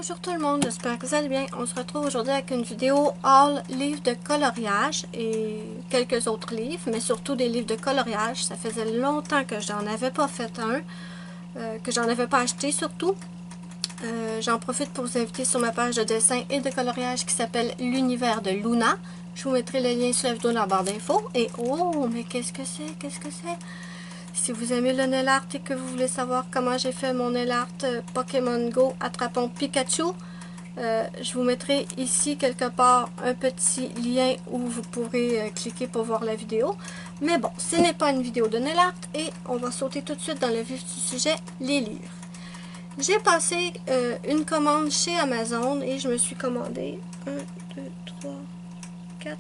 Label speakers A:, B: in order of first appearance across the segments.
A: Bonjour tout le monde, j'espère que vous allez bien. On se retrouve aujourd'hui avec une vidéo haul livres de coloriage et quelques autres livres, mais surtout des livres de coloriage. Ça faisait longtemps que j'en avais pas fait un, que j'en avais pas acheté surtout. J'en profite pour vous inviter sur ma page de dessin et de coloriage qui s'appelle l'univers de Luna. Je vous mettrai le lien sur la vidéo dans la barre d'infos. Et oh, mais qu'est-ce que c'est? Qu'est-ce que c'est? Si vous aimez le nail art et que vous voulez savoir comment j'ai fait mon nail art Pokémon Go attrapons Pikachu, je vous mettrai ici quelque part un petit lien où vous pourrez cliquer pour voir la vidéo. Mais bon, ce n'est pas une vidéo de nail art et on va sauter tout de suite dans le vif du sujet, les livres. J'ai passé une commande chez Amazon et je me suis commandé 1, 2, 3, 4,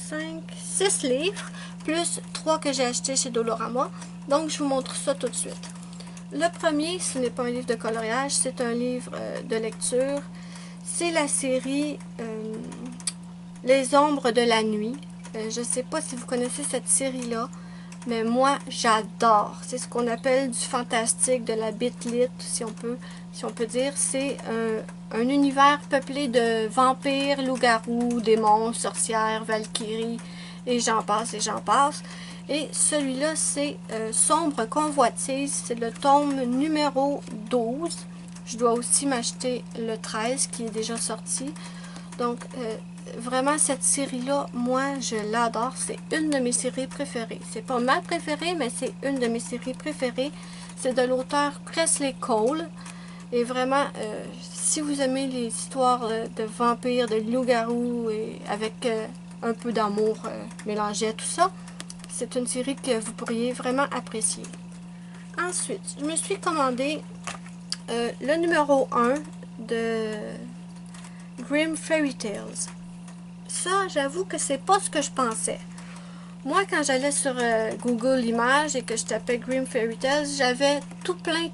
A: 5, 6 livres, plus 3 que j'ai acheté chez Dolorama. Donc, je vous montre ça tout de suite. Le premier, ce n'est pas un livre de coloriage, c'est un livre de lecture. C'est la série Les ombres de la nuit. Je ne sais pas si vous connaissez cette série-là, mais moi, j'adore. C'est ce qu'on appelle du fantastique, de la bitlit, si on peut dire. C'est un univers peuplé de vampires, loups-garous, démons, sorcières, valkyries, et j'en passe, et j'en passe. Et celui-là, c'est Sombre Convoitise. C'est le tome numéro 12. Je dois aussi m'acheter le 13 qui est déjà sorti. Donc, vraiment, cette série-là, moi, je l'adore. C'est une de mes séries préférées. C'est pas ma préférée, mais c'est une de mes séries préférées. C'est de l'auteur Kresley Cole. Et vraiment, si vous aimez les histoires de vampires, de loups-garous, et avec un peu d'amour mélangé à tout ça, c'est une série que vous pourriez vraiment apprécier. Ensuite, je me suis commandé le numéro 1 de Grimm Fairy Tales. Ça, j'avoue que c'est pas ce que je pensais. Moi, quand j'allais sur Google Images et que je tapais Grimm Fairy Tales, j'avais tout plein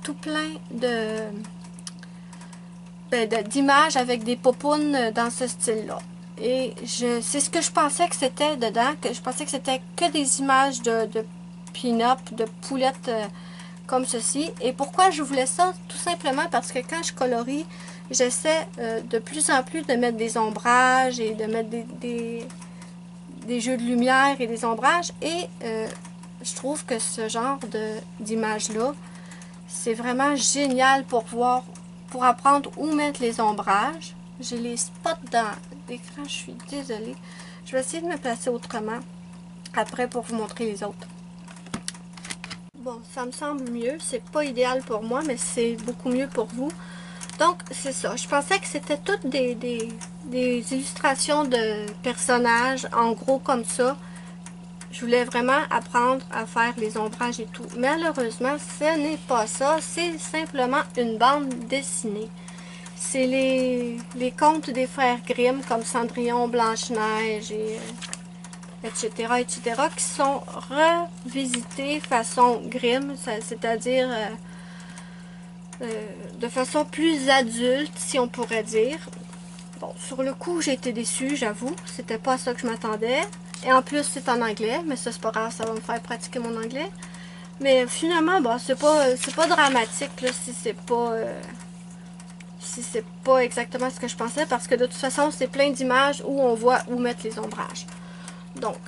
A: d'images avec des popounes dans ce style-là. Et c'est ce que je pensais que c'était dedans, que je pensais que c'était que des images de pin-up, de poulettes comme ceci. Et pourquoi je voulais ça? Tout simplement parce que quand je colorie, j'essaie de plus en plus de mettre des ombrages et de mettre des jeux de lumière et des ombrages. Et je trouve que ce genre d'image-là, c'est vraiment génial pour voir, pour apprendre où mettre les ombrages. J'ai les spots dans l'écran, je suis désolée. Je vais essayer de me placer autrement après pour vous montrer les autres. Bon, ça me semble mieux. C'est pas idéal pour moi, mais c'est beaucoup mieux pour vous. Donc, c'est ça. Je pensais que c'était toutes des illustrations de personnages, en gros comme ça. Je voulais vraiment apprendre à faire les ombrages et tout. Malheureusement, ce n'est pas ça. C'est simplement une bande dessinée. C'est les contes des frères Grimm, comme Cendrillon, Blanche-Neige, et etc., etc., qui sont revisités façon Grimm, c'est-à-dire de façon plus adulte, si on pourrait dire. Bon, sur le coup, j'ai été déçue, j'avoue. C'était pas ça que je m'attendais. Et en plus, c'est en anglais, mais ça, c'est pas grave, ça va me faire pratiquer mon anglais. Mais finalement, bon, c'est pas dramatique, là, si c'est pas exactement ce que je pensais, parce que de toute façon, c'est plein d'images où on voit où mettre les ombrages. Donc,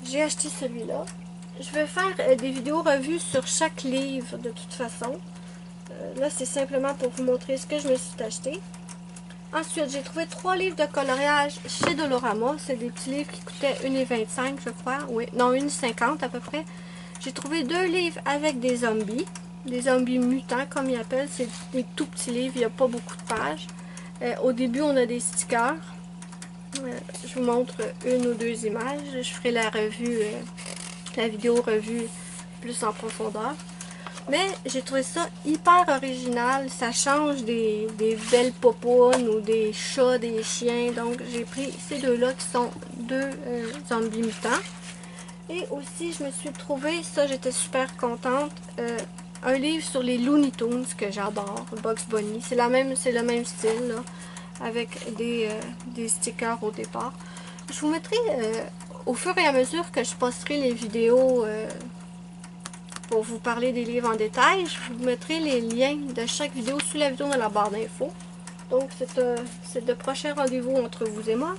A: j'ai acheté celui-là. Je vais faire des vidéos revues sur chaque livre, de toute façon. Là, c'est simplement pour vous montrer ce que je me suis acheté. Ensuite, j'ai trouvé 3 livres de coloriage chez Dolorama. C'est des petits livres qui coûtaient 1,25 je crois. Oui, non, 1,50 à peu près. J'ai trouvé 2 livres avec des zombies mutants comme ils appellent. C'est des tout petits livres, il n'y a pas beaucoup de pages. Au début, on a des stickers. Je vous montre une ou deux images. Je ferai la revue, la vidéo revue plus en profondeur. Mais j'ai trouvé ça hyper original. Ça change des belles popounes ou des chats, des chiens. Donc j'ai pris ces deux-là qui sont 2 zombies mutants. Et aussi je me suis trouvé, ça j'étais super contente, un livre sur les Looney Tunes que j'adore, Bugs Bunny. C'est le même style là, avec des stickers au départ. Je vous mettrai au fur et à mesure que je posterai les vidéos pour vous parler des livres en détail, je vous mettrai les liens de chaque vidéo sous la vidéo dans la barre d'infos. Donc c'est de prochains rendez-vous entre vous et moi.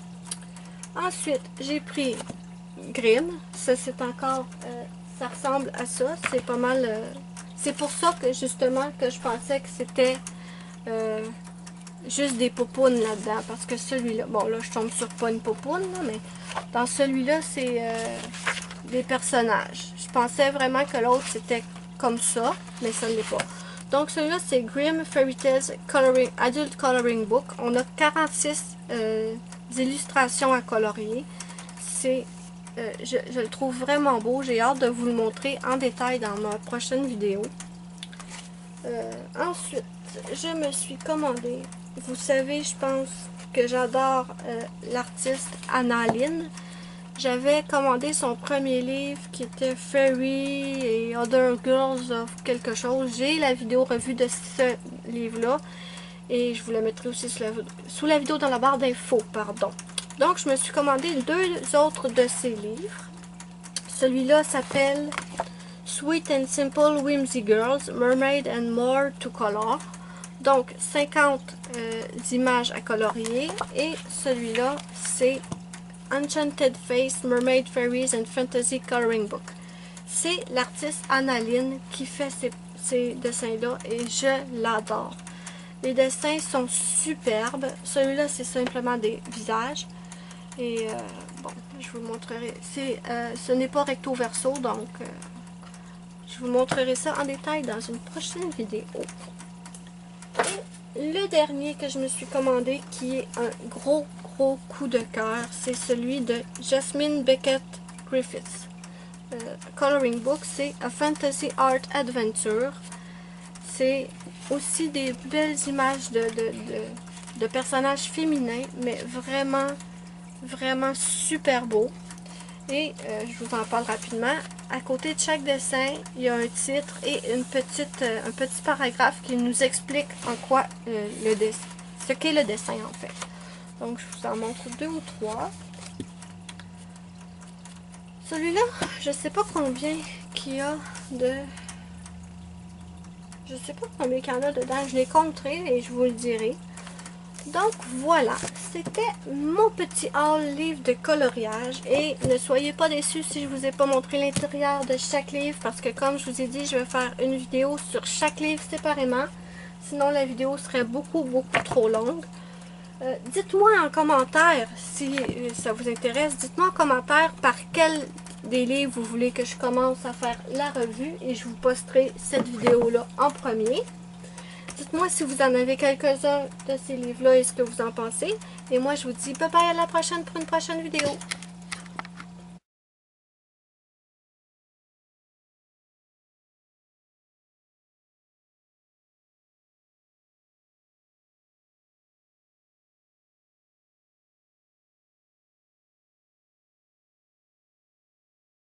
A: Ensuite, j'ai pris Grimm. Ça c'est encore, ça ressemble à ça. C'est pas mal, c'est pour ça que justement que je pensais que c'était juste des popounes là-dedans. Parce que celui-là, bon là je tombe sur pas une popoune, là, mais dans celui-là c'est des personnages. Je pensais vraiment que l'autre c'était comme ça, mais ça ne l'est pas. Donc celui-là c'est Grimm Fairy Tales Coloring, Adult Coloring Book. On a 46 illustrations à colorier. C'est, je le trouve vraiment beau. J'ai hâte de vous le montrer en détail dans ma prochaine vidéo. Ensuite, je me suis commandé, vous savez, je pense que j'adore l'artiste Anna Lynn. J'avais commandé son premier livre qui était Fairy et Other Girls of quelque chose. J'ai la vidéo revue de ce livre-là et je vous la mettrai aussi sous la vidéo dans la barre d'infos, pardon. Donc, je me suis commandé 2 autres de ses livres. Celui-là s'appelle Sweet and Simple Whimsy Girls, Mermaid and More to Color. Donc, 50 images à colorier. Et celui-là, c'est Enchanted Face, Mermaid Fairies and Fantasy Coloring Book. C'est l'artiste Anna Lynn qui fait ces dessins-là et je l'adore. Les dessins sont superbes. Celui-là, c'est simplement des visages. Et bon, je vous montrerai. Ce n'est pas recto verso, donc je vous montrerai ça en détail dans une prochaine vidéo. Et le dernier que je me suis commandé, qui est un gros coup de cœur, c'est celui de Jasmine Beckett Griffiths. Coloring Book, c'est A Fantasy Art Adventure. C'est aussi des belles images de personnages féminins, mais vraiment super beau. Et je vous en parle rapidement. À côté de chaque dessin, il y a un titre et un petit paragraphe qui nous explique en quoi ce qu'est le dessin en fait. Donc je vous en montre 2 ou 3. Celui-là, je sais pas combien qu'il y a de... Je sais pas combien qu'il y en a dedans. Je les compterai et je vous le dirai. Donc voilà, c'était mon petit haul livre de coloriage et ne soyez pas déçus si je vous ai pas montré l'intérieur de chaque livre parce que comme je vous ai dit, je vais faire une vidéo sur chaque livre séparément, sinon la vidéo serait beaucoup trop longue. Dites-moi en commentaire si ça vous intéresse, dites-moi en commentaire par quel des livres vous voulez que je commence à faire la revue et je vous posterai cette vidéo là en premier. Dites-moi si vous en avez quelques-uns de ces livres-là et ce que vous en pensez. Et moi, je vous dis bye bye à la prochaine pour une prochaine vidéo.